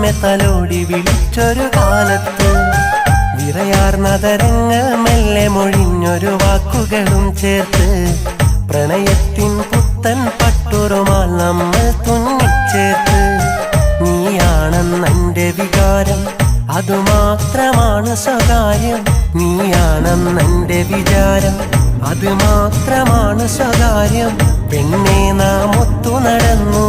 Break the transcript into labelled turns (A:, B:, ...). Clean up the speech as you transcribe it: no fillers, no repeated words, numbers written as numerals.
A: നിന്നെ തലോടി വിളിച്ചൊരു കാലത്ത് വിറയാർന്നതരങ്ങൾ മെല്ലെ മൊഴിഞ്ഞൊരു വാക്കുകളും ചേർത്ത് പ്രണയത്തിൻ പുത്തൻ പട്ടുറുമാൽ നമ്മൾ തുന്നിച്ചേർത്ത് നീയാണെന്നെന്റെ വികാരം അതുമാത്രമാണ് സ്വകാര്യം നീയാണെന്നെന്റെ വിചാരം അതുമാത്രമാണ് സ്വകാര്യം പെണ്ണെ നാം ഒത്തു നടന്നു